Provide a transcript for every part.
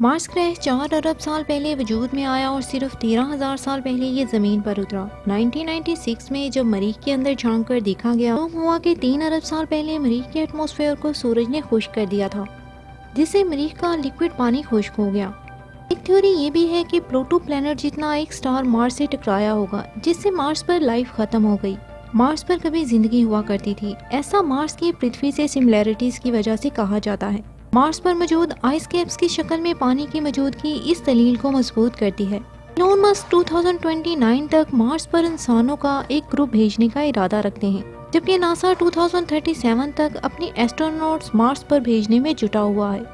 Mars ग्रह 4 अरब साल पहले वजूद में आया और सिर्फ 13,000 साल पहले ये ज़मीन पर उतरा। 1996 में जब मरीख के अंदर झांक कर देखा गया तो हुआ कि 3 अरब साल पहले मरीख के एटमॉस्फेयर को सूरज ने खुश्क कर दिया था, जिससे मरीख का लिक्विड पानी खुश्क हो गया। एक थ्योरी ये भी है कि प्लूटो प्लैनेट जितना एक स्टार मार्स से टकराया होगा, जिससे मार्स पर लाइफ खत्म हो गई। मार्स पर कभी जिंदगी हुआ करती थी, ऐसा मार्स की पृथ्वी से सिमिलैरिटीज की वजह से कहा जाता है। मार्स पर मौजूद आइस कैप्स की शक्ल में पानी की मौजूदगी इस दलील को मजबूत करती है। इलोन मस्क 2029 तक मार्स पर इंसानों का एक ग्रुप भेजने का इरादा रखते हैं, जबकि नासा 2037 तक अपने एस्ट्रोनॉट्स मार्स पर भेजने में जुटा हुआ है।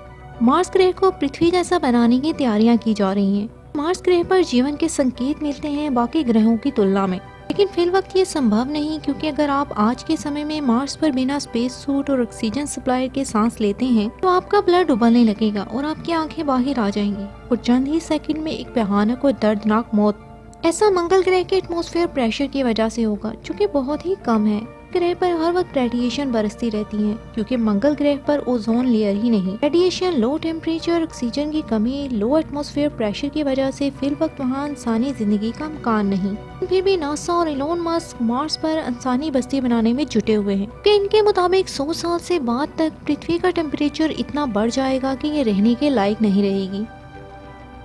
मार्स ग्रह को पृथ्वी जैसा बनाने की तैयारियां की जा रही हैं। मार्स ग्रह पर जीवन के संकेत मिलते हैं बाकी ग्रहों की तुलना में, लेकिन फिल वक्त ये संभव नहीं, क्योंकि अगर आप आज के समय में मार्स पर बिना स्पेस सूट और ऑक्सीजन सप्लाई के सांस लेते हैं तो आपका ब्लड उबलने लगेगा और आपकी आंखें बाहर आ जाएंगी और चंद ही सेकंड में एक भयानक और दर्दनाक मौत। ऐसा मंगल ग्रह के एटमॉस्फेयर प्रेशर की वजह से होगा, जो कि बहुत ही कम है। ग्रह पर हर वक्त रेडिएशन बरसती रहती है, क्योंकि मंगल ग्रह पर ओजोन लेयर ही नहीं, रेडिएशन, लो टेम्परेचर, ऑक्सीजन की कमी, लो एटमॉस्फेयर प्रेशर की वजह से फिल वक्त वहाँ इंसानी जिंदगी का इम्कान नहीं। फिर भी नासा और इलोन मस्क मार्स पर इंसानी बस्ती बनाने में जुटे हुए हैं, कि इनके मुताबिक 100 साल से बाद तक पृथ्वी का टेम्परेचर इतना बढ़ जाएगा कि ये रहने के लायक नहीं रहेगी,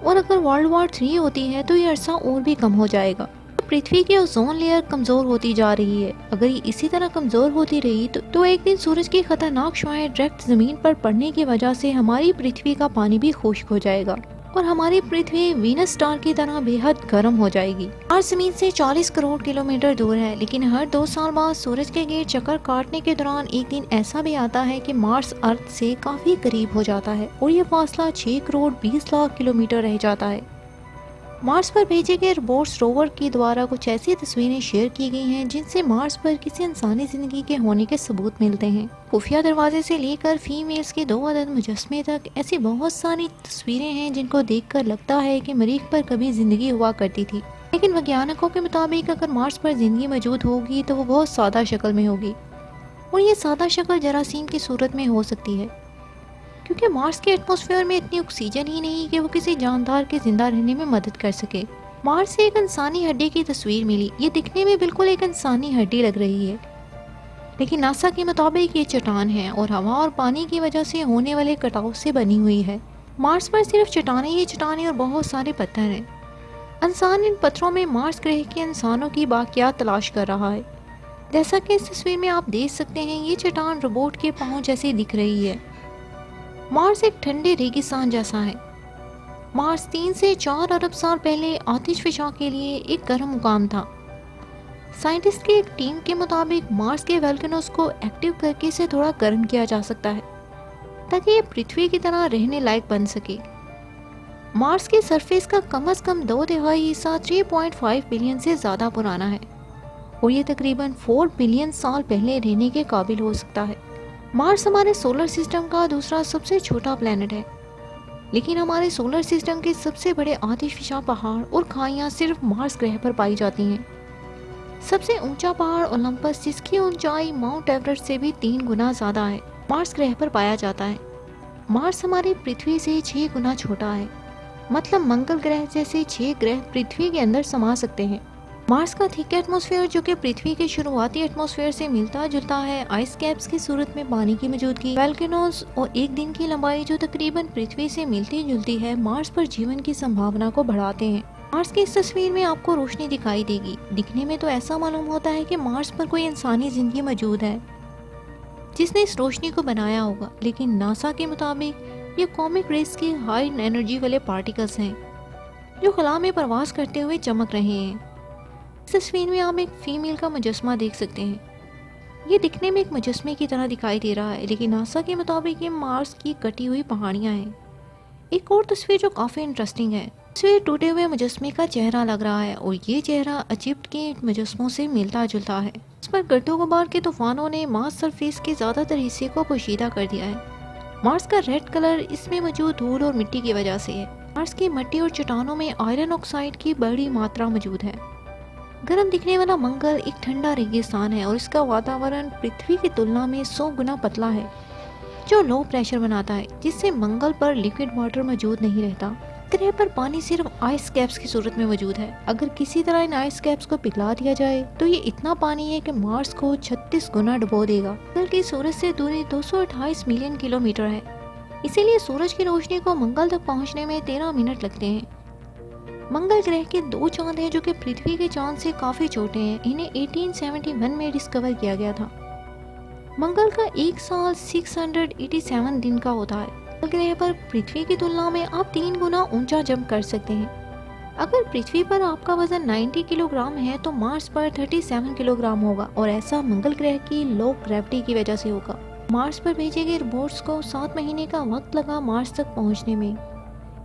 और अगर वर्ल्ड वॉर 3 होती है तो ये अरसा और भी कम हो जाएगा। पृथ्वी की ओजोन लेयर कमजोर होती जा रही है। अगर ये इसी तरह कमजोर होती रही तो एक दिन सूरज की खतरनाक शुआएं डायरेक्ट जमीन पर पड़ने की वजह से हमारी पृथ्वी का पानी भी खुश्क हो जाएगा और हमारी पृथ्वी वीनस स्टार की तरह बेहद गर्म हो जाएगी। मार्स जमीन से 40 करोड़ किलोमीटर दूर है, लेकिन हर 2 साल बाद सूरज के गिर्द चक्कर काटने के दौरान एक दिन ऐसा भी आता है कि मार्स अर्थ से काफी करीब हो जाता है और ये फासला 6 करोड़ 20 लाख किलोमीटर रह जाता है। मार्स पर भेजे गए रोबोट्स रोवर के द्वारा कुछ ऐसी तस्वीरें शेयर की गई हैं जिनसे मार्स पर किसी इंसानी जिंदगी के होने के सबूत मिलते हैं। खुफिया दरवाजे से लेकर फीमेल्स के 2 अदद मुजस्मे तक ऐसी बहुत सारी तस्वीरें हैं जिनको देखकर लगता है कि मरीख पर कभी जिंदगी हुआ करती थी। लेकिन वैज्ञानिकों के मुताबिक अगर मार्स पर जिंदगी मौजूद होगी तो वो बहुत सादा शक्ल में होगी, और ये सादा शक्ल जरासीम की सूरत में हो सकती है, क्योंकि मार्स के एटमॉस्फेयर में इतनी ऑक्सीजन ही नहीं कि वो किसी जानदार के जिंदा रहने में मदद कर सके। मार्स से एक इंसानी हड्डी की तस्वीर मिली। ये दिखने में बिल्कुल एक इंसानी हड्डी लग रही है, लेकिन नासा के मुताबिक ये चट्टान है और हवा और पानी की वजह से होने वाले कटाव से बनी हुई है। मार्स पर सिर्फ चट्टानें ही चट्टानें और बहुत सारे पत्थर हैं। इंसान इन पत्थरों में मार्स ग्रह के इंसानों की बाकियात तलाश कर रहा है। जैसा कि इस तस्वीर में आप देख सकते हैं, ये चट्टान रोबोट के पाँव जैसी दिख रही है। मार्स एक ठंडे रेगिस्तान जैसा है। मार्स 3 से 4 अरब साल पहले आतिशफशा के लिए एक गर्म मुकाम था। साइंटिस्ट की एक टीम के मुताबिक मार्स के वोल्केनोस को एक्टिव करके इसे थोड़ा गर्म किया जा सकता है ताकि ये पृथ्वी की तरह रहने लायक बन सके। मार्स की सरफेस का कम से कम 2/3 हिस्सा 3.5 बिलियन से ज़्यादा पुराना है और ये तकरीबन 4 बिलियन साल पहले रहने के काबिल हो सकता है। मार्स हमारे सोलर सिस्टम का दूसरा सबसे छोटा प्लैनेट है, लेकिन हमारे सोलर सिस्टम के सबसे बड़े आतिशफशा पहाड़ और खाइयाँ सिर्फ मार्स ग्रह पर पाई जाती हैं। सबसे ऊंचा पहाड़ ओलंपस, जिसकी ऊंचाई माउंट एवरेस्ट से भी 3 गुना ज़्यादा है, मार्स ग्रह पर पाया जाता है। मार्स हमारी पृथ्वी से 6 गुना छोटा है, मतलब मंगल ग्रह जैसे 6 ग्रह पृथ्वी के अंदर समा सकते हैं। मार्स का थिक एटमॉस्फेयर, जो कि पृथ्वी के शुरुआती एटमॉस्फेयर से मिलता जुलता है, आइस कैप्स की सूरत में पानी की मौजूदगी, वोल्केनोस और एक दिन की लंबाई जो तकरीबन पृथ्वी से मिलती जुलती है, मार्स पर जीवन की संभावना को बढ़ाते हैं। मार्स की इस तस्वीर में आपको रोशनी दिखाई देगी। दिखने में तो ऐसा मालूम होता है कि मार्स पर कोई इंसानी जिंदगी मौजूद है जिसने इस रोशनी को बनाया होगा, लेकिन नासा के मुताबिक ये कॉमिक रेस के हाई एनर्जी वाले पार्टिकल्स हैं जो खला में प्रवास करते हुए चमक रहे हैं। इस तस्वीर में आप एक फीमेल का मुजस्मा देख सकते हैं। ये दिखने में एक मुजस्मे की तरह दिखाई दे रहा है, लेकिन नासा के मुताबिक ये मार्स की कटी हुई पहाड़ियाँ हैं। एक और तस्वीर जो काफ़ी इंटरेस्टिंग है, तस्वीर टूटे हुए मुजस्मे का चेहरा लग रहा है और ये चेहरा इजिप्ट के मुजस्मों से मिलता जुलता है। इस पर गर्दो गुबार के तूफानों ने मार्स सरफेस के ज़्यादातर हिस्से को पोशीदा कर दिया है। मार्स का रेड कलर इसमें मौजूद धूल और मिट्टी की वजह से है। मार्स की मिट्टी और चट्टानों में आयरन ऑक्साइड की बड़ी मात्रा मौजूद है। गर्म दिखने वाला मंगल एक ठंडा रेगिस्तान है और इसका वातावरण पृथ्वी की तुलना में 100 गुना पतला है। जो लो प्रेशर बनाता है, जिससे मंगल पर लिक्विड वाटर मौजूद नहीं रहता। ग्रह पर पानी सिर्फ आइस कैप्स की सूरत में मौजूद है। अगर किसी तरह इन आइस कैप्स को पिघला दिया जाए तो ये इतना पानी है कि मार्स को 36 गुना डुबो देगा। मंगल की सूरज से दूरी 228 मिलियन किलोमीटर है, इसीलिए सूरज की रोशनी को मंगल तक पहुंचने में 13 मिनट लगते हैं। मंगल ग्रह के 2 चांद हैं जो कि पृथ्वी के चांद से काफी छोटे हैं। इन्हें 1871 में डिस्कवर किया गया था। मंगल का एक साल 687 दिन का होता है। मंगल ग्रह पर पृथ्वी की तुलना में आप 3 गुना ऊंचा जंप कर सकते हैं। अगर पृथ्वी पर आपका वजन 90 किलोग्राम है तो मार्स पर 37 किलोग्राम होगा, और ऐसा मंगल ग्रह की लो ग्रेविटी की वजह से होगा। मार्स पर भेजे गए रोबोट्स को 7 महीने का वक्त लगा मार्स तक पहुंचने में।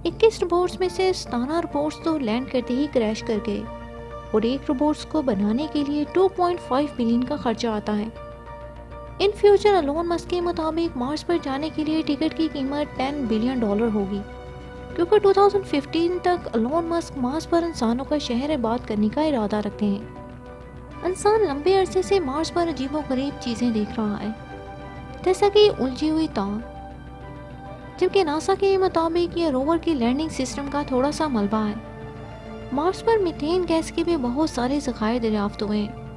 21 रोबोट्स में से 17 रोबोट्स तो लैंड करते ही क्रैश कर गए, और एक रोबोट्स को बनाने के लिए 2.5 बिलियन का खर्चा आता है। इन फ्यूचर एलोन मस्क के मुताबिक मार्स पर जाने के लिए टिकट की कीमत $10 बिलियन होगी, क्योंकि 2015 तक एलोन मस्क मार्स पर इंसानों का शहर आबाद करने का इरादा रखते हैं। इंसान लंबे अरसे से मार्स पर अजीबोगरीब चीजें देख रहा है, जैसा कि उलझी हुई तार, जबकि नासा के मुताबिक ये रोवर की लैंडिंग सिस्टम का थोड़ा सा मलबा है। मार्स पर मीथेन गैस के भी बहुत सारे ज़खायर दरियाफ्त हुए हैं,